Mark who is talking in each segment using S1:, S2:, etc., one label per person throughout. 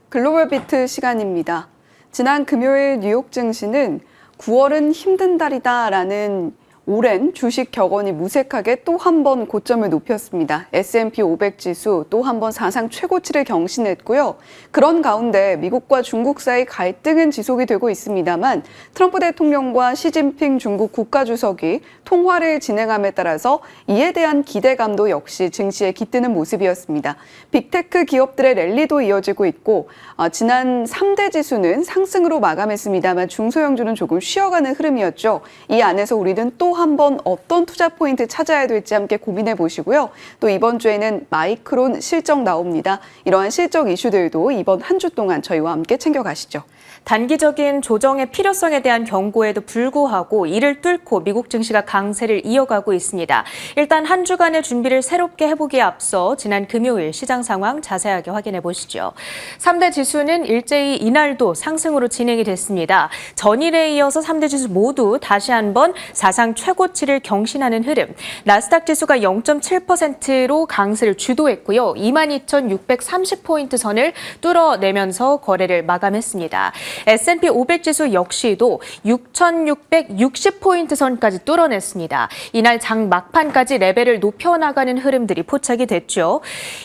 S1: 글로벌 비트 시간입니다. 지난 금요일 뉴욕 증시는 9월은 힘든 달이다라는 오랜 주식 격언이 무색하게 또 한 번 고점을 높였습니다. S&P 500 지수 또 한 번 사상 최고치를 경신했고요. 그런 가운데 미국과 중국 사이 갈등은 지속이 되고 있습니다만 트럼프 대통령과 시진핑 중국 국가주석이 통화를 진행함에 따라서 이에 대한 기대감도 역시 증시에 깃드는 모습이었습니다. 빅테크 기업들의 랠리도 이어지고 있고 지난 3대 지수는 상승으로 마감했습니다만 중소형주는 조금 쉬어가는 흐름이었죠. 이 안에서 우리는 또 한 번 어떤 투자 포인트 찾아야 될지 함께 고민해 보시고요. 또 이번 주에는 마이크론 실적 나옵니다. 이러한 실적 이슈들도 이번 한 주 동안 저희와 함께 챙겨가시죠.
S2: 단기적인 조정의 필요성에 대한 경고에도 불구하고 이를 뚫고 미국 증시가 강세를 이어가고 있습니다. 일단 한 주간의 준비를 새롭게 해보기에 앞서 지난 금요일 시장 상황 자세하게 확인해 보시죠. 3대 지수는 일제히 이날도 상승으로 진행이 됐습니다. 전일에 이어서 3대 지수 모두 다시 한번 사상 최고치를 경신하는 흐름. 나스닥 지수가 0.7%로 강세를 주도했고요. 22,630포인트 선을 뚫어내면서 거래를 마감했습니다. S&P 500 지수 역시도 6,660포인트 선까지 뚫어냈습니다. 이날 장 막판까지 레벨을 높여나가는 흐름들이 포착이 됐죠.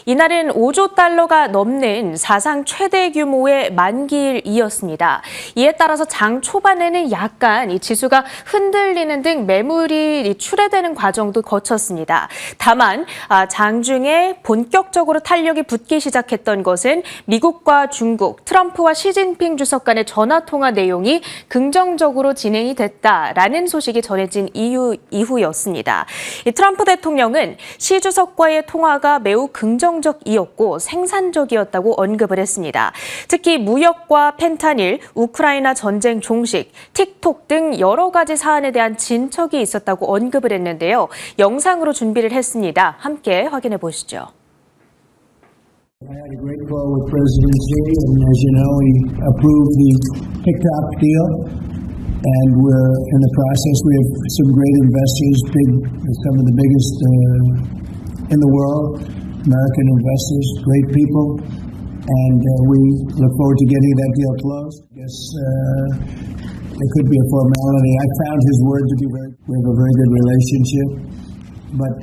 S2: 이날은 5조 달러가 넘는 사상 최대 규모의 만기일이었습니다. 이에 따라서 장 초반에는 약간 이 지수가 흔들리는 등 매물이 출회되는 과정도 거쳤습니다. 다만 장중에 본격적으로 탄력이 붙기 시작했던 것은 미국과 중국, 트럼프와 시진핑 주석 간의 전화통화 내용이 긍정적으로 진행이 됐다라는 소식이 전해진 이후였습니다. 트럼프 대통령은 시 주석과의 통화가 매우 긍정적이었고 생산적이었다고 언급을 했습니다. 특히 무역과 펜타닐, 우크라이나 전쟁 종식, 틱톡 등 여러 가지 사안에 대한 진척이 있었다고 언급을 했는데요. 영상으로 준비를 했습니다. 함께 확인해 보시죠.
S3: I had a great call with President Xi, and as you know, he approved the TikTok deal, and we're in the process. We have some great investors, some of the biggest in the world, American investors, great people, and we look forward to getting that deal closed. I guess it could be a formality. I found his word to be we have a very good relationship, but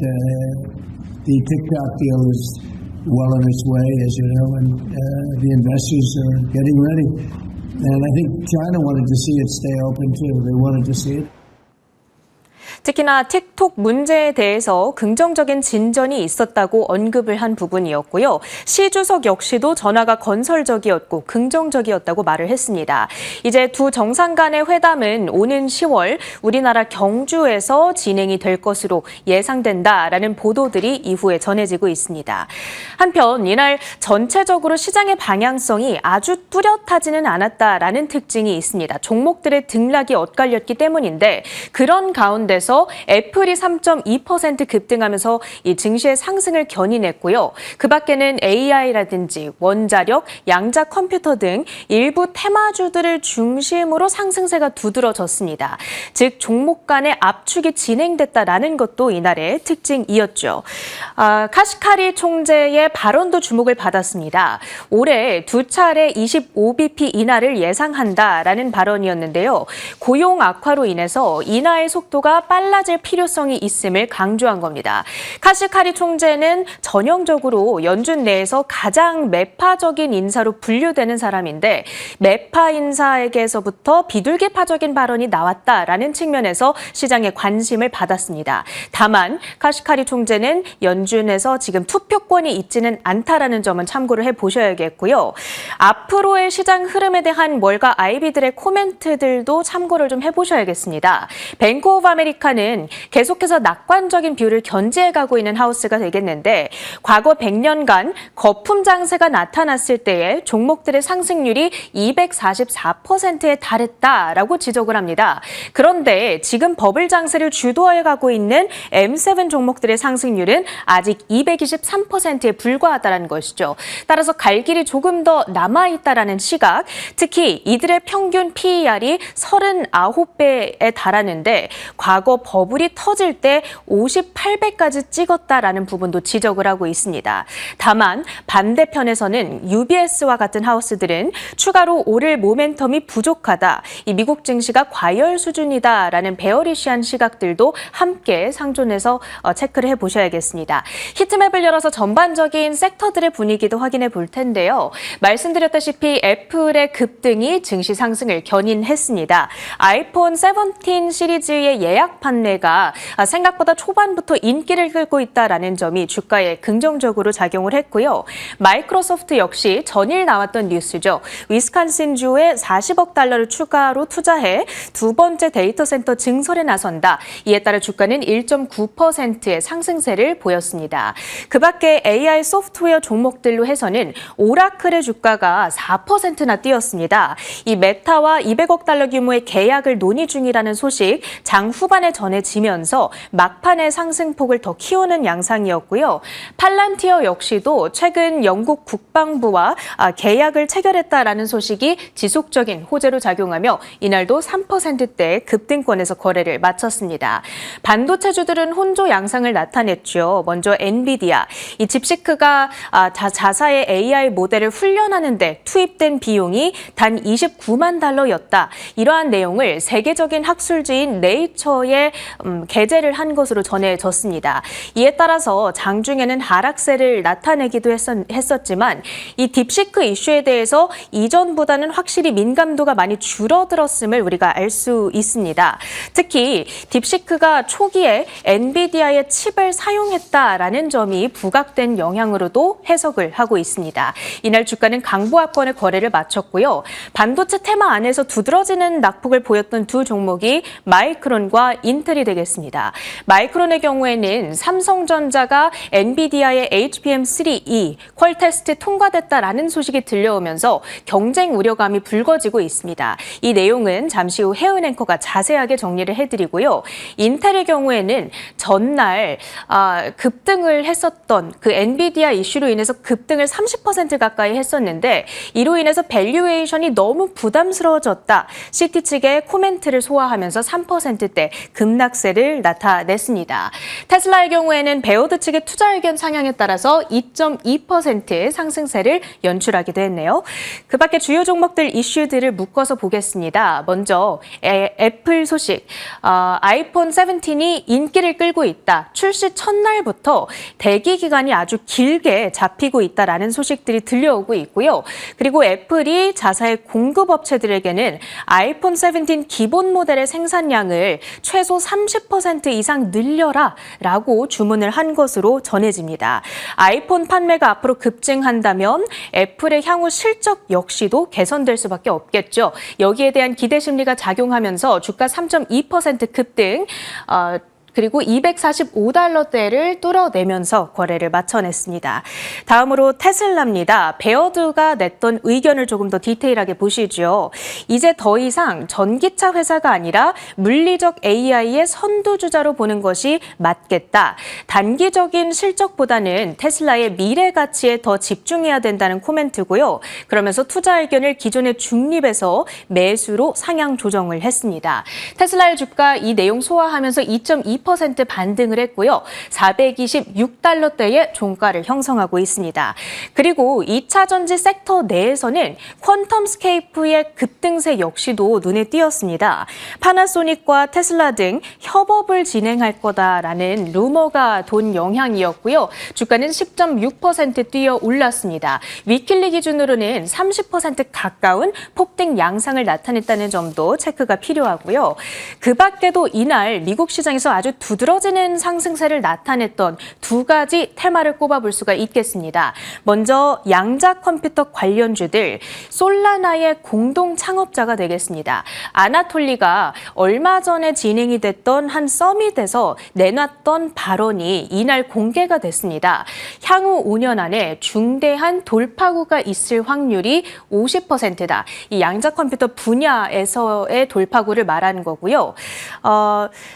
S3: the TikTok deal is well on its way, as you know, and the investors are getting ready. And I think China wanted to see it stay open too. They wanted to see it.
S2: 특히나 틱톡 문제에 대해서 긍정적인 진전이 있었다고 언급을 한 부분이었고요. 시 주석 역시도 전화가 건설적이었고 긍정적이었다고 말을 했습니다. 이제 두 정상 간의 회담은 오는 10월 우리나라 경주에서 진행이 될 것으로 예상된다라는 보도들이 이후에 전해지고 있습니다. 한편 이날 전체적으로 시장의 방향성이 아주 뚜렷하지는 않았다라는 특징이 있습니다. 종목들의 등락이 엇갈렸기 때문인데 그런 가운데서 애플이 3.2% 급등하면서 이 증시의 상승을 견인했고요. 그 밖에는 AI라든지 원자력, 양자 컴퓨터 등 일부 테마주들을 중심으로 상승세가 두드러졌습니다. 즉 종목 간의 압축이 진행됐다라는 것도 이날의 특징이었죠. 카시카리 총재의 발언도 주목을 받았습니다. 올해 두 차례 25bp 인하를 예상한다라는 발언이었는데요. 고용 악화로 인해서 인하의 속도가 빨라질 필요성이 있음을 강조한 겁니다. 카시카리 총재는 전형적으로 연준 내에서 가장 매파적인 인사로 분류되는 사람인데 매파 인사에게서부터 비둘기파적인 발언이 나왔다라는 측면에서 시장의 관심을 받았습니다. 다만 카시카리 총재는 연준에서 지금 투표권이 있지는 않다라는 점은 참고를 해보셔야겠고요. 앞으로의 시장 흐름에 대한 월가 IB들의 코멘트들도 참고를 좀 해보셔야겠습니다. 뱅크 오브 아메리카는 계속해서 낙관적인 뷰를 견지해가고 있는 하우스가 되겠는데 과거 100년간 거품 장세가 나타났을 때에 종목들의 상승률이 244%에 달했다라고 지적을 합니다. 그런데 지금 버블 장세를 주도해가고 있는 M7 종목들의 상승률은 아직 223%에 불과하다는 것이죠. 따라서 갈 길이 조금 더 남아있다라는 시각, 특히 이들의 평균 PER이 39배에 달하는데 과거 과거 버블이 터질 때 58배까지 찍었다라는 부분도 지적을 하고 있습니다. 다만 반대편에서는 UBS와 같은 하우스들은 추가로 오를 모멘텀이 부족하다, 이 미국 증시가 과열 수준이다라는 베어리시한 시각들도 함께 상존해서 체크를 해보셔야겠습니다. 히트맵을 열어서 전반적인 섹터들의 분위기도 확인해 볼 텐데요. 말씀드렸다시피 애플의 급등이 증시 상승을 견인했습니다. 아이폰 17 시리즈의 예약 판매가 생각보다 초반부터 인기를 끌고 있다라는 점이 주가에 긍정적으로 작용을 했고요. 마이크로소프트 역시 전일 나왔던 뉴스죠. 위스콘신주에 40억 달러를 추가로 투자해 두 번째 데이터 센터 증설에 나선다. 이에 따라 주가는 1.9%의 상승세를 보였습니다. 그 밖에 AI 소프트웨어 종목들로 해서는 오라클의 주가가 4%나 뛰었습니다. 이 메타와 200억 달러 규모의 계약을 논의 중이라는 소식 장 후반에 전해지면서 막판의 상승폭을 더 키우는 양상이었고요. 팔란티어 역시도 최근 영국 국방부와 계약을 체결했다라는 소식이 지속적인 호재로 작용하며 이날도 3%대 급등권에서 거래를 마쳤습니다. 반도체주들은 혼조 양상을 나타냈죠. 먼저 엔비디아, 이 딥시크가 자사의 AI 모델을 훈련하는 데 투입된 비용이 단 29만 달러였다. 이러한 내용을 세계적인 학술지인 네이처에 게재를 한 것으로 전해졌습니다. 이에 따라서 장중에는 하락세를 나타내기도 했었지만 이 딥시크 이슈에 대해서 이전보다는 확실히 민감도가 많이 줄어들었음을 우리가 알 수 있습니다. 특히 딥시크가 초기에 엔비디아의 칩을 사용했다라는 점이 부각된 영향으로도 해석을 하고 있습니다. 이날 주가는 강보합권의 거래를 마쳤고요. 반도체 테마 안에서 두드러지는 낙폭을 보였던 두 종목이 마이크론과 인텔이 되겠습니다. 마이크론의 경우에는 삼성전자가 엔비디아의 HBM3E 퀄 테스트 통과됐다라는 소식이 들려오면서 경쟁 우려감이 불거지고 있습니다. 이 내용은 잠시 후 혜은 앵커가 자세하게 정리를 해드리고요. 인텔의 경우에는 전날 급등을 했었던 그 엔비디아 이슈로 인해서 급등을 30% 가까이 했었는데 이로 인해서 밸류에이션이 너무 부담스러워졌다. CT 측의 코멘트를 소화하면서 3%대 급락세를 나타냈습니다. 테슬라의 경우에는 베어드 측의 투자 의견 상향에 따라서 2.2% 상승세를 연출하기도 했네요. 그 밖에 주요 종목들 이슈들을 묶어서 보겠습니다. 먼저 애플 소식, 아이폰 17이 인기를 끌고 있다. 출시 첫날부터 대기 기간이 아주 길게 잡히고 있다라는 소식들이 들려오고 있고요. 그리고 애플이 자사의 공급업체들에게는 아이폰 17 기본 모델의 생산량을 최소 30% 이상 늘려라 라고 주문을 한 것으로 전해집니다. 아이폰 판매가 앞으로 급증한다면 애플의 향후 실적 역시도 개선될 수밖에 없겠죠. 여기에 대한 기대 심리가 작용하면서 주가 3.2% 급등, 그리고 245달러대를 뚫어내면서 거래를 마쳐냈습니다. 다음으로 테슬라입니다. 베어드가 냈던 의견을 조금 더 디테일하게 보시죠. 이제 더 이상 전기차 회사가 아니라 물리적 AI의 선두주자로 보는 것이 맞겠다. 단기적인 실적보다는 테슬라의 미래 가치에 더 집중해야 된다는 코멘트고요. 그러면서 투자 의견을 기존의 중립에서 매수로 상향 조정을 했습니다. 테슬라의 주가 이 내용 소화하면서 2.2% 반등을 했고요. 426달러대의 종가를 형성하고 있습니다. 그리고 2차 전지 섹터 내에서는 퀀텀스케이프의 급등세 역시도 눈에 띄었습니다. 파나소닉과 테슬라 등 협업을 진행할 거다라는 루머가 돈 영향이었고요. 주가는 10.6% 뛰어 올랐습니다. 위클리 기준으로는 30% 가까운 폭등 양상을 나타냈다는 점도 체크가 필요하고요. 그 밖에도 이날 미국 시장에서 아주 두드러지는 상승세를 나타냈던 두 가지 테마를 꼽아볼 수가 있겠습니다. 먼저 양자 컴퓨터 관련주들, 솔라나의 공동 창업자가 되겠습니다. 아나톨리가 얼마 전에 진행이 됐던 한 서밋에서 내놨던 발언이 이날 공개가 됐습니다. 향후 5년 안에 중대한 돌파구가 있을 확률이 50%다. 이 양자 컴퓨터 분야에서의 돌파구를 말하는 거고요.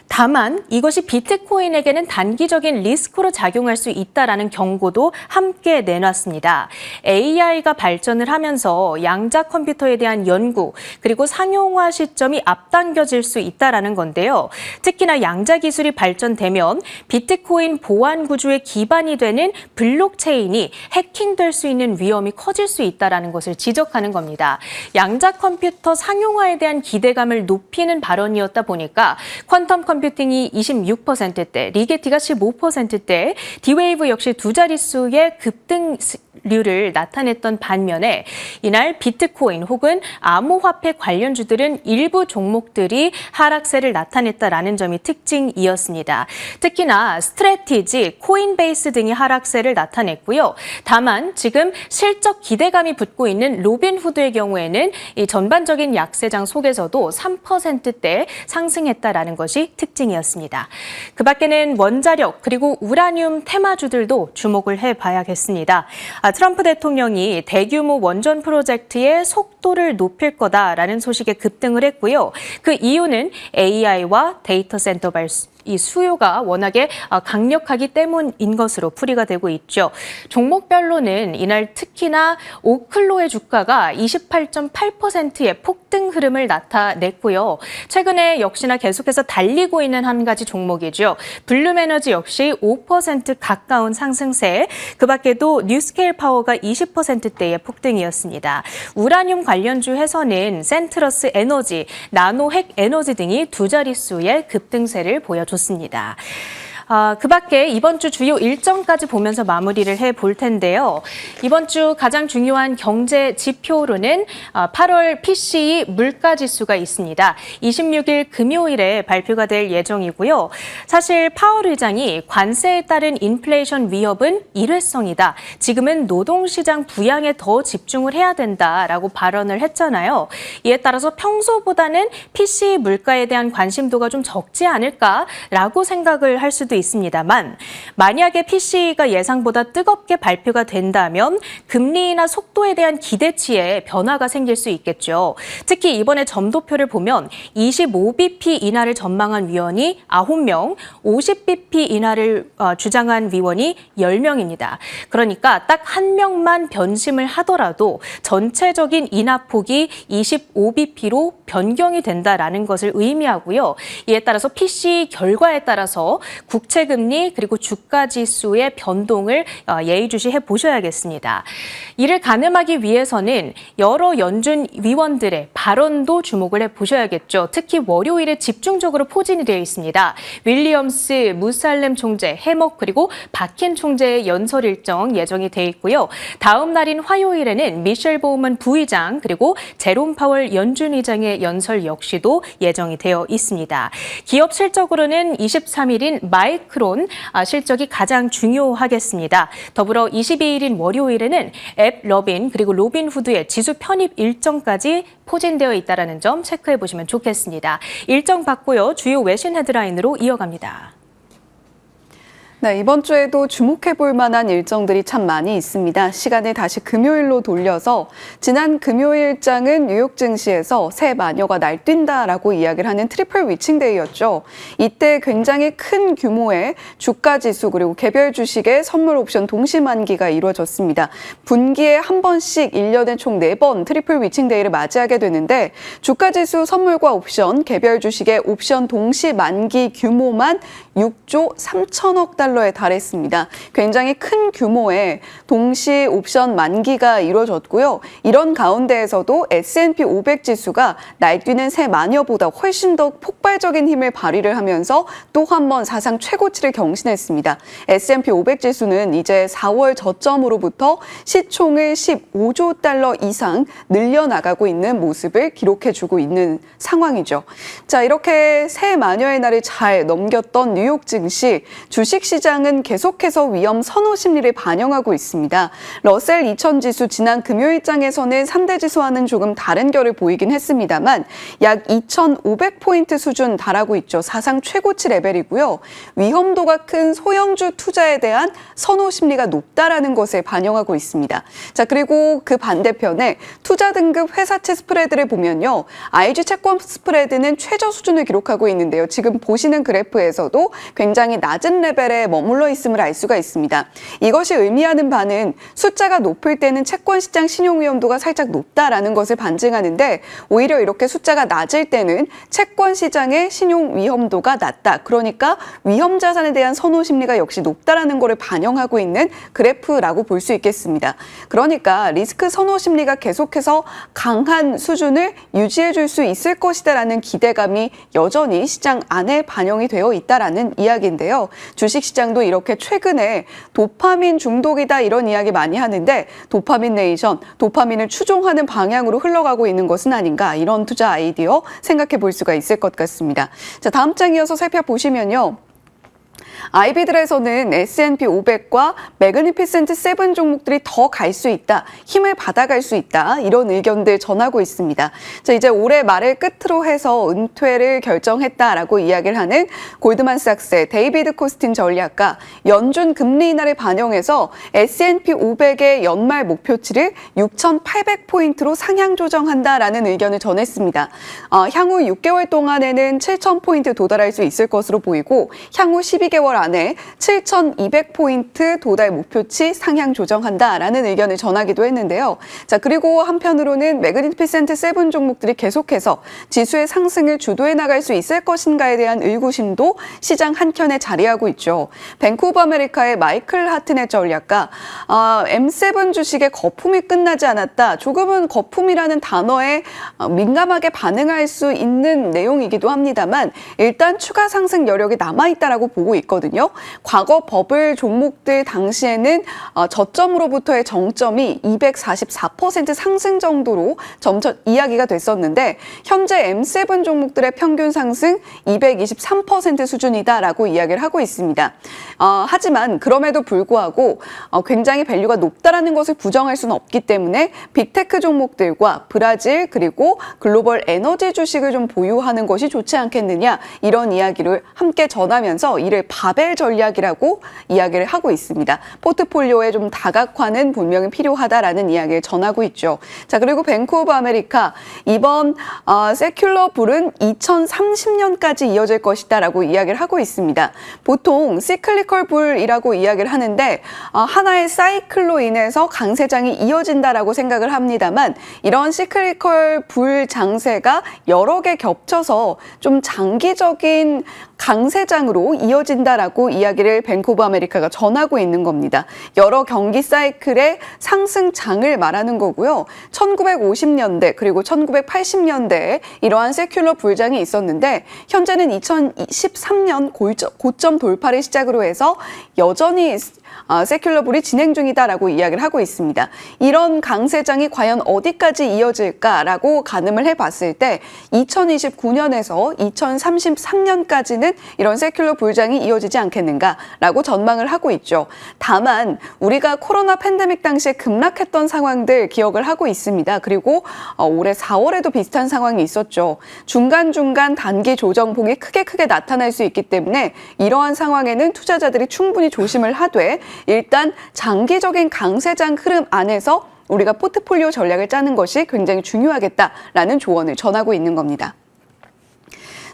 S2: 다만 이것 이것이 비트코인에게는 단기적인 리스크로 작용할 수 있다라는 경고도 함께 내놨습니다. AI가 발전을 하면서 양자 컴퓨터에 대한 연구 그리고 상용화 시점이 앞당겨질 수 있다라는 건데요. 특히나 양자 기술이 발전되면 비트코인 보안 구조의 기반이 되는 블록체인이 해킹될 수 있는 위험이 커질 수 있다라는 것을 지적하는 겁니다. 양자 컴퓨터 상용화에 대한 기대감을 높이는 발언이었다 보니까 퀀텀 컴퓨팅이 26%대, 리게티가 15%대, D-Wave 역시 두 자릿수의 급등률을 나타냈던 반면에 이날 비트코인 혹은 암호화폐 관련주들은 일부 종목들이 하락세를 나타냈다라는 점이 특징이었습니다. 특히나 스트래티지, 코인베이스 등이 하락세를 나타냈고요. 다만 지금 실적 기대감이 붙고 있는 로빈후드의 경우에는 이 전반적인 약세장 속에서도 3%대 상승했다라는 것이 특징이었습니다. 그 밖에는 원자력 그리고 우라늄 테마주들도 주목을 해봐야겠습니다. 트럼프 대통령이 대규모 원전 프로젝트의 속도를 높일 거다라는 소식에 급등을 했고요. 그 이유는 AI와 데이터 센터 이 수요가 워낙에 강력하기 때문인 것으로 풀이가 되고 있죠. 종목별로는 이날 특히나 오클로의 주가가 28.8%의 폭등 흐름을 나타냈고요. 최근에 역시나 계속해서 달리고 있는 한 가지 종목이죠. 블룸에너지 역시 5% 가까운 상승세, 그 밖에도 뉴스케일 파워가 20%대의 폭등이었습니다. 우라늄 관련주에서는 센트러스 에너지, 나노핵 에너지 등이 두 자릿수의 급등세를 보여줬습니다. 그 밖에 이번 주 주요 일정까지 보면서 마무리를 해볼 텐데요. 이번 주 가장 중요한 경제 지표로는 8월 PCE 물가지수가 있습니다. 26일 금요일에 발표가 될 예정이고요. 사실 파월 의장이 관세에 따른 인플레이션 위협은 일회성이다. 지금은 노동시장 부양에 더 집중을 해야 된다라고 발언을 했잖아요. 이에 따라서 평소보다는 PCE 물가에 대한 관심도가 좀 적지 않을까라고 생각을 할 수도 있습니다만 만약에 PCE가 예상보다 뜨겁게 발표가 된다면 금리나 속도에 대한 기대치에 변화가 생길 수 있겠죠. 특히 이번에 점도표를 보면 25bp 인하를 전망한 위원이 9명, 50bp 인하를 주장한 위원이 10명입니다. 그러니까 딱 한 명만 변심을 하더라도 전체적인 인하폭이 25bp로 변경이 된다라는 것을 의미하고요. 이에 따라서 PCE 결과에 따라서 국채금리 그리고 주가지수의 변동을 예의주시해 보셔야겠습니다. 이를 가늠하기 위해서는 여러 연준 위원들의 발언도 주목을 해보셔야겠죠. 특히 월요일에 집중적으로 포진이 되어 있습니다. 윌리엄스, 무살렘 총재, 해먹 그리고 박힌 총재의 연설 일정 예정이 되어 있고요. 다음 날인 화요일에는 미셸 보우먼 부의장 그리고 제롬 파월 연준 의장의 연설 역시도 예정이 되어 있습니다. 기업 실적으로는 23일인 마이크론 실적이 가장 중요하겠습니다. 더불어 22일인 월요일에는 앱 러빈 그리고 로빈후드의 지수 편입 일정까지 포진되어 있다는 점 체크해 보시면 좋겠습니다. 일정 받고요. 주요 외신 헤드라인으로 이어갑니다.
S1: 네, 이번 주에도 주목해 볼 만한 일정들이 참 많이 있습니다. 시간을 다시 금요일로 돌려서 지난 금요일장은 뉴욕 증시에서 새 마녀가 날뛴다라고 이야기를 하는 트리플 위칭데이였죠. 이때 굉장히 큰 규모의 주가 지수 그리고 개별 주식의 선물 옵션 동시 만기가 이루어졌습니다. 분기에 한 번씩 1년에 총 4번 트리플 위칭데이를 맞이하게 되는데 주가 지수 선물과 옵션, 개별 주식의 옵션 동시 만기 규모만 6조 3천억 달러에 달했습니다. 굉장히 큰 규모의 동시 옵션 만기가 이루어졌고요. 이런 가운데에서도 S&P 500 지수가 날뛰는 새 마녀보다 훨씬 더 폭발적인 힘을 발휘를 하면서 또 한 번 사상 최고치를 경신했습니다. S&P 500 지수는 이제 4월 저점으로부터 시총을 15조 달러 이상 늘려나가고 있는 모습을 기록해주고 있는 상황이죠. 자, 이렇게 새 마녀의 날을 잘 넘겼던 뉴욕 증시, 주식 시장 주식시장은 계속해서 위험 선호 심리를 반영하고 있습니다. 러셀 2000 지수 지난 금요일장에서는 3대 지수와는 조금 다른 결을 보이긴 했습니다만 약 2,500포인트 수준 달하고 있죠. 사상 최고치 레벨이고요. 위험도가 큰 소형주 투자에 대한 선호 심리가 높다라는 것을 반영하고 있습니다. 자, 그리고 그 반대편에 투자 등급 회사채 스프레드를 보면요. IG 채권 스프레드는 최저 수준을 기록하고 있는데요. 지금 보시는 그래프에서도 굉장히 낮은 레벨에 머물러 있음을 알 수가 있습니다. 이것이 의미하는 바는 숫자가 높을 때는 채권 시장 신용 위험도가 살짝 높다라는 것을 반증하는데 오히려 이렇게 숫자가 낮을 때는 채권 시장의 신용 위험도가 낮다. 그러니까 위험 자산에 대한 선호 심리가 역시 높다라는 것을 반영하고 있는 그래프라고 볼 수 있겠습니다. 그러니까 리스크 선호 심리가 계속해서 강한 수준을 유지해 줄 수 있을 것이다라는 기대감이 여전히 시장 안에 반영이 되어 있다라는 이야기인데요. 주식시장도 이렇게 최근에 도파민 중독이다 이런 이야기 많이 하는데 도파민 네이션, 도파민을 추종하는 방향으로 흘러가고 있는 것은 아닌가 이런 투자 아이디어 생각해 볼 수가 있을 것 같습니다. 자, 다음 장 이어서 살펴보시면요. IB들에서는 S&P 500과 매그니피센트 7 종목들이 더 갈 수 있다, 힘을 받아갈 수 있다 이런 의견들 전하고 있습니다. 자, 이제 올해 말을 끝으로 해서 은퇴를 결정했다라고 이야기를 하는 골드만삭스의 데이비드 코스틴 전략가 연준 금리 인하를 반영해서 S&P 500의 연말 목표치를 6,800포인트로 상향 조정한다라는 의견을 전했습니다. 향후 6개월 동안에는 7,000포인트 도달할 수 있을 것으로 보이고 향후 12개월 안에 7,200포인트 도달 목표치 상향 조정한다라는 의견을 전하기도 했는데요. 자, 그리고 한편으로는 매그니피센트 7 종목들이 계속해서 지수의 상승을 주도해 나갈 수 있을 것인가에 대한 의구심도 시장 한켠에 자리하고 있죠. 뱅크 오브 아메리카의 마이클 하트넷 전략가 M7 주식의 거품이 끝나지 않았다. 조금은 거품이라는 단어에 민감하게 반응할 수 있는 내용이기도 합니다만 일단 추가 상승 여력이 남아있다라고 보고 있거든요. 과거 버블 종목들 당시에는 저점으로부터의 정점이 244% 상승 정도로 점점 이야기가 됐었는데 현재 M7 종목들의 평균 상승 223% 수준이다라고 이야기를 하고 있습니다. 하지만 그럼에도 불구하고 굉장히 밸류가 높다라는 것을 부정할 수는 없기 때문에 빅테크 종목들과 브라질 그리고 글로벌 에너지 주식을 좀 보유하는 것이 좋지 않겠느냐 이런 이야기를 함께 전하면서 이를 바벨 전략이라고 이야기를 하고 있습니다. 포트폴리오에 좀 다각화는 분명히 필요하다라는 이야기를 전하고 있죠. 자, 그리고 뱅크 오브 아메리카 이번 세큘러 불은 2030년까지 이어질 것이다라고 이야기를 하고 있습니다. 보통 시클리컬 불이라고 이야기를 하는데 하나의 사이클로 인해서 강세장이 이어진다라고 생각을 합니다만 이런 시클리컬 불 장세가 여러 개 겹쳐서 좀 장기적인 강세장으로 이어진다라고 이야기를 뱅크 오브 아메리카가 전하고 있는 겁니다. 여러 경기 사이클의 상승장을 말하는 거고요. 1950년대 그리고 1980년대에 이러한 세큘러 불장이 있었는데 현재는 2013년 고점 돌파를 시작으로 해서 여전히 세큘러 불이 진행 중이다라고 이야기를 하고 있습니다. 이런 강세장이 과연 어디까지 이어질까라고 가늠을 해봤을 때 2029년에서 2033년까지는 이런 세큘러 불장이 이어지지 않겠는가라고 전망을 하고 있죠. 다만 우리가 코로나 팬데믹 당시에 급락했던 상황들 기억을 하고 있습니다. 그리고 올해 4월에도 비슷한 상황이 있었죠. 중간중간 단기 조정폭이 크게 나타날 수 있기 때문에 이러한 상황에는 투자자들이 충분히 조심을 하되 일단 장기적인 강세장 흐름 안에서 우리가 포트폴리오 전략을 짜는 것이 굉장히 중요하겠다라는 조언을 전하고 있는 겁니다.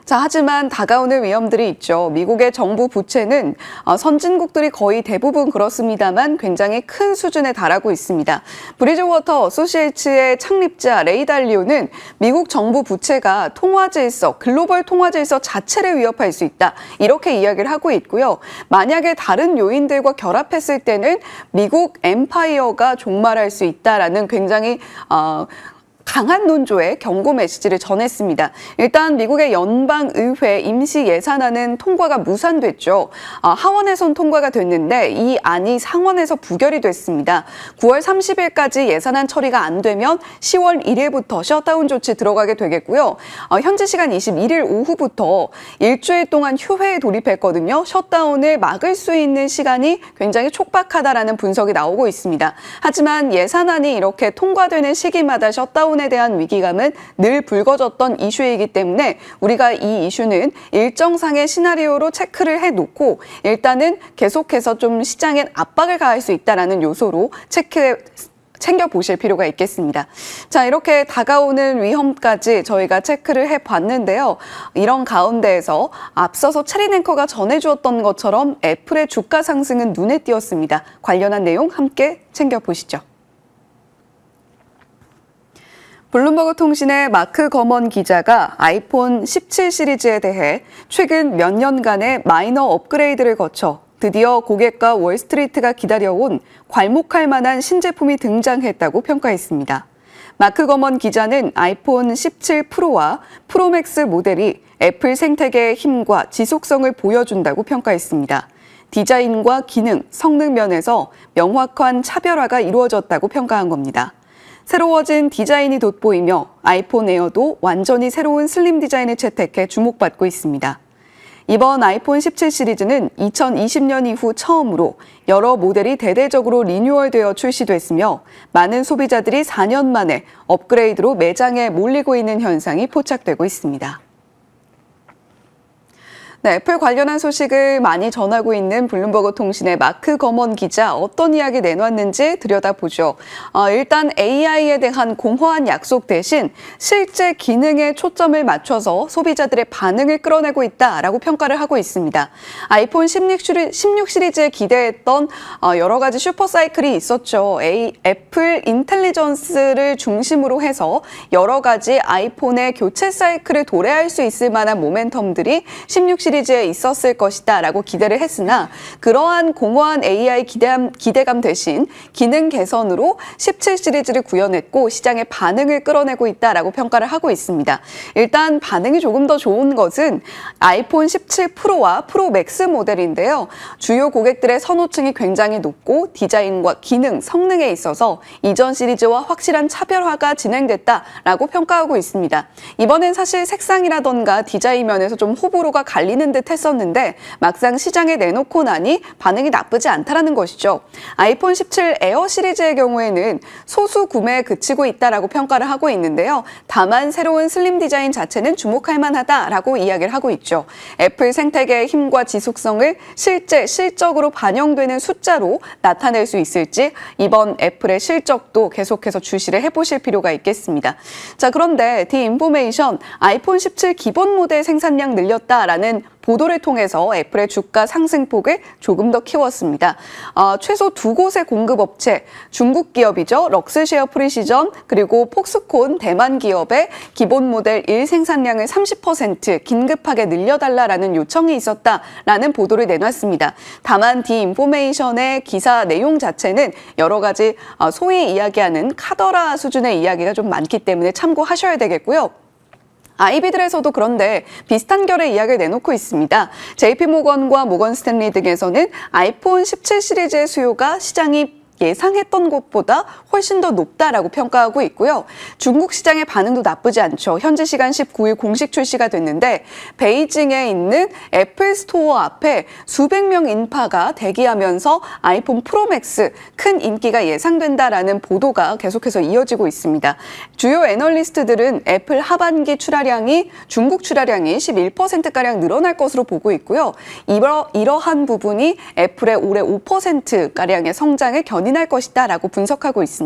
S1: 자, 하지만 다가오는 위험들이 있죠. 미국의 정부 부채는 선진국들이 거의 대부분 그렇습니다만 굉장히 큰 수준에 달하고 있습니다. 브리즈워터 어소시에이츠의 창립자 레이 달리오는 미국 정부 부채가 통화질서, 글로벌 통화질서 자체를 위협할 수 있다. 이렇게 이야기를 하고 있고요. 만약에 다른 요인들과 결합했을 때는 미국 엠파이어가 종말할 수 있다라는 굉장히 강한 논조의 경고 메시지를 전했습니다. 일단 미국의 연방의회 임시 예산안은 통과가 무산됐죠. 하원에선 통과가 됐는데 이 안이 상원에서 부결이 됐습니다. 9월 30일까지 예산안 처리가 안 되면 10월 1일부터 셧다운 조치 들어가게 되겠고요. 현지 시간 21일 오후부터 일주일 동안 휴회에 돌입했거든요. 셧다운을 막을 수 있는 시간이 굉장히 촉박하다라는 분석이 나오고 있습니다. 하지만 예산안이 이렇게 통과되는 시기마다 셧다운에 대한 위기감은 늘 불거졌던 이슈이기 때문에 우리가 이 이슈는 일정상의 시나리오로 체크를 해놓고 일단은 계속해서 좀 시장에 압박을 가할 수 있다는 요소로 챙겨보실 필요가 있겠습니다. 자, 이렇게 다가오는 위험까지 저희가 체크를 해봤는데요. 이런 가운데에서 앞서서 체린 앵커가 전해주었던 것처럼 애플의 주가 상승은 눈에 띄었습니다. 관련한 내용 함께 챙겨보시죠. 블룸버그 통신의 마크 거먼 기자가 아이폰 17 시리즈에 대해 최근 몇 년간의 마이너 업그레이드를 거쳐 드디어 고객과 월스트리트가 기다려온 괄목할 만한 신제품이 등장했다고 평가했습니다. 마크 거먼 기자는 아이폰 17 프로와 프로맥스 모델이 애플 생태계의 힘과 지속성을 보여준다고 평가했습니다. 디자인과 기능, 성능 면에서 명확한 차별화가 이루어졌다고 평가한 겁니다. 새로워진 디자인이 돋보이며 아이폰 에어도 완전히 새로운 슬림 디자인을 채택해 주목받고 있습니다. 이번 아이폰 17 시리즈는 2020년 이후 처음으로 여러 모델이 대대적으로 리뉴얼되어 출시됐으며 많은 소비자들이 4년 만에 업그레이드로 매장에 몰리고 있는 현상이 포착되고 있습니다. 네, 애플 관련한 소식을 많이 전하고 있는 블룸버그 통신의 마크 거먼 기자 어떤 이야기 내놨는지 들여다보죠. 일단 AI에 대한 공허한 약속 대신 실제 기능에 초점을 맞춰서 소비자들의 반응을 끌어내고 있다라고 평가를 하고 있습니다. 아이폰 16 시리즈에 기대했던 여러 가지 슈퍼사이클이 있었죠. 애플 인텔리전스를 중심으로 해서 여러 가지 아이폰의 교체 사이클을 도래할 수 있을 만한 모멘텀들이 16 시리즈에 있었을 것이다라고 기대를 했으나 그러한 공허한 AI 기대감 대신 기능 개선으로 17 시리즈를 구현했고 시장의 반응을 끌어내고 있다라고 평가를 하고 있습니다. 일단 반응이 조금 더 좋은 것은 아이폰 17 프로와 프로 맥스 모델인데요. 주요 고객들의 선호층이 굉장히 높고 디자인과 기능, 성능에 있어서 이전 시리즈와 확실한 차별화가 진행됐다라고 평가하고 있습니다. 이번엔 사실 색상이라던가 디자인 면에서 좀 호불호가 갈리는 듯 했었는데 막상 시장에 내놓고 나니 반응이 나쁘지 않다라는 것이죠. 아이폰 17 에어 시리즈의 경우에는 소수 구매에 그치고 있다라고 평가를 하고 있는데요. 다만 새로운 슬림 디자인 자체는 주목할 만하다라고 이야기를 하고 있죠. 애플 생태계의 힘과 지속성을 실적으로 반영되는 숫자로 나타낼 수 있을지 이번 애플의 실적도 계속해서 주시를 해보실 필요가 있겠습니다. 자, 그런데 디인포메이션 아이폰 17 기본 모델 생산량 늘렸다라는 보도를 통해서 애플의 주가 상승폭을 조금 더 키웠습니다. 최소 두 곳의 공급업체, 중국 기업이죠. 럭스쉐어 프리시전 그리고 폭스콘 대만 기업의 기본 모델 1 생산량을 30% 긴급하게 늘려달라라는 요청이 있었다라는 보도를 내놨습니다. 다만 디인포메이션의 기사 내용 자체는 여러 가지 소위 이야기하는 카더라 수준의 이야기가 좀 많기 때문에 참고하셔야 되겠고요. 아이비들에서도 그런데 비슷한 결의 이야기를 내놓고 있습니다. JP모건과 모건 스탠리 등에서는 아이폰 17 시리즈의 수요가 시장이 예상했던 것보다 훨씬 더 높다라고 평가하고 있고요. 중국 시장의 반응도 나쁘지 않죠. 현지 시간 19일 공식 출시가 됐는데 베이징에 있는 애플 스토어 앞에 수백 명 인파가 대기하면서 아이폰 프로맥스 큰 인기가 예상된다라는 보도가 계속해서 이어지고 있습니다. 주요 애널리스트들은 애플 하반기 출하량이 중국 출하량이 11%가량 늘어날 것으로 보고 있고요. 이러한 부분이 애플의 올해 5%가량의 성장을 견인할 것이다라고 분석하고 있습니다.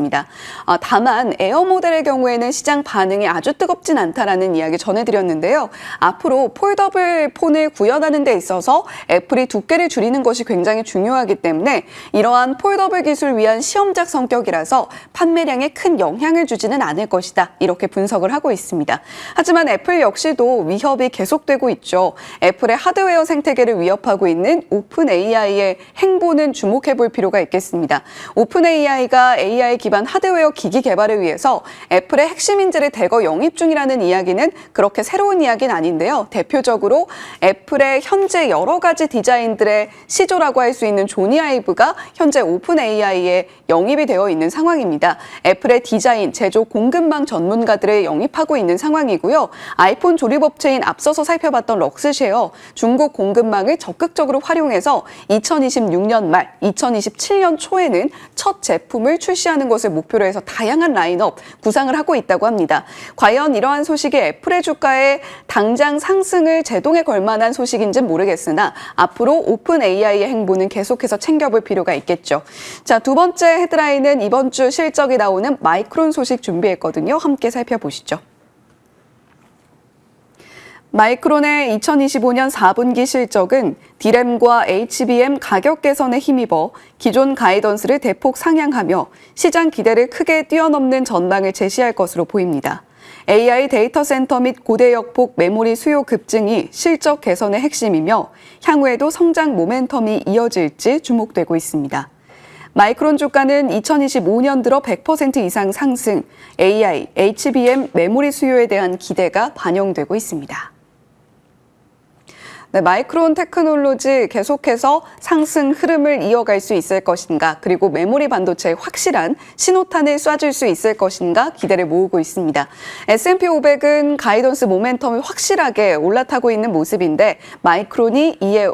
S1: 다만 에어 모델의 경우에는 시장 반응이 아주 뜨겁진 않다라는 이야기 전해드렸는데요. 앞으로 폴더블 폰을 구현하는 데 있어서 애플이 두께를 줄이는 것이 굉장히 중요하기 때문에 이러한 폴더블 기술 위한 시험작 성격이라서 판매량에 큰 영향을 주지는 않을 것이다. 이렇게 분석을 하고 있습니다. 하지만 애플 역시도 위협이 계속되고 있죠. 애플의 하드웨어 생태계를 위협하고 있는 오픈 AI의 행보는 주목해 볼 필요가 있겠습니다. 오픈 AI가 AI 기반 하드웨어 기기 개발을 위해서 애플의 핵심 인재를 대거 영입 중이라는 이야기는 그렇게 새로운 이야기는 아닌데요. 대표적으로 애플의 현재 여러 가지 디자인들의 시조라고 할 수 있는 조니 아이브가 현재 오픈 AI에 영입이 되어 있는 상황입니다. 애플의 디자인, 제조, 공급망 전문가들을 영입하고 있는 상황이고요. 아이폰 조립업체인 앞서서 살펴봤던 럭스쉐어, 중국 공급망을 적극적으로 활용해서 2026년 말, 2027년 초에는 첫 제품을 출시하는 것을 목표로 해서 다양한 라인업 구상을 하고 있다고 합니다. 과연 이러한 소식이 애플의 주가에 당장 상승을 제동에 걸 만한 소식인지는 모르겠으나 앞으로 오픈 AI의 행보는 계속해서 챙겨볼 필요가 있겠죠. 자, 두 번째 헤드라인은 이번 주 실적이 나오는 마이크론 소식 준비했거든요. 함께 살펴보시죠. 마이크론의 2025년 4분기 실적은 D램과 HBM 가격 개선에 힘입어 기존 가이던스를 대폭 상향하며 시장 기대를 크게 뛰어넘는 전망을 제시할 것으로 보입니다. AI 데이터 센터 및 고대역폭 메모리 수요 급증이 실적 개선의 핵심이며 향후에도 성장 모멘텀이 이어질지 주목되고 있습니다. 마이크론 주가는 2025년 들어 100% 이상 상승, AI, HBM 메모리 수요에 대한 기대가 반영되고 있습니다. 네, 마이크론 테크놀로지 계속해서 상승 흐름을 이어갈 수 있을 것인가, 그리고 메모리 반도체에 확실한 신호탄을 쏴줄 수 있을 것인가 기대를 모으고 있습니다. S&P 500은 가이던스 모멘텀이 확실하게 올라타고 있는 모습인데 마이크론이 이에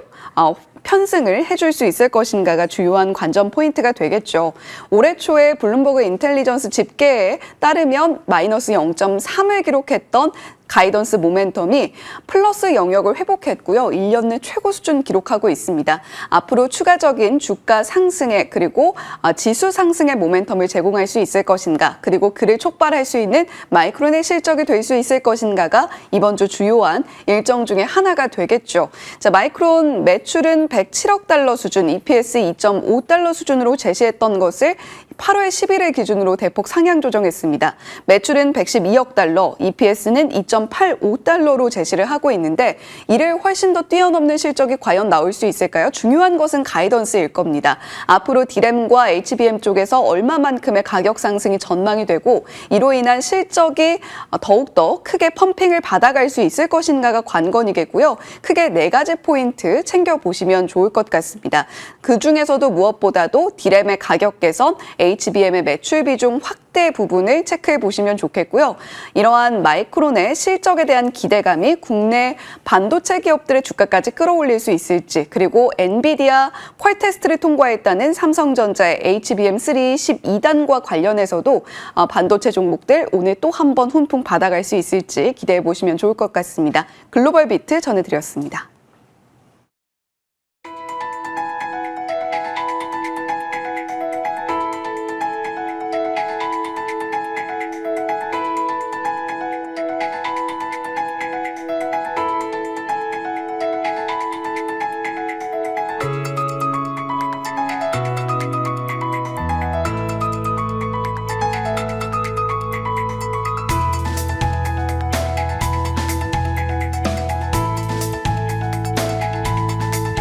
S1: 편승을 해줄 수 있을 것인가가 주요한 관전 포인트가 되겠죠. 올해 초에 블룸버그 인텔리전스 집계에 따르면 마이너스 0.3을 기록했던 가이던스 모멘텀이 플러스 영역을 회복했고요. 1년 내 최고 수준 기록하고 있습니다. 앞으로 추가적인 주가 상승에 그리고 지수 상승의 모멘텀을 제공할 수 있을 것인가, 그리고 그를 촉발할 수 있는 마이크론의 실적이 될 수 있을 것인가가 이번 주 주요한 일정 중에 하나가 되겠죠. 자, 마이크론 매출은 107억 달러 수준, EPS 2.5달러 수준으로 제시했던 것을 8월 10일을 기준으로 대폭 상향 조정했습니다. 매출은 112억 달러, EPS는 2.85달러로 제시를 하고 있는데 이를 훨씬 더 뛰어넘는 실적이 과연 나올 수 있을까요? 중요한 것은 가이던스일 겁니다. 앞으로 D램과 HBM 쪽에서 얼마만큼의 가격 상승이 전망이 되고 이로 인한 실적이 더욱더 크게 펌핑을 받아갈 수 있을 것인가가 관건이겠고요. 크게 4가지 포인트 챙겨보시면 좋을 것 같습니다. 그중에서도 무엇보다도 D램의 가격 개선, HBM의 매출 비중 확대 부분을 체크해 보시면 좋겠고요. 이러한 마이크론의 실적에 대한 기대감이 국내 반도체 기업들의 주가까지 끌어올릴 수 있을지, 그리고 엔비디아 퀄 테스트를 통과했다는 삼성전자의 HBM3 12단과 관련해서도 반도체 종목들 오늘 또 한 번 훈풍 받아갈 수 있을지 기대해 보시면 좋을 것 같습니다. 글로벌 비트 전해드렸습니다.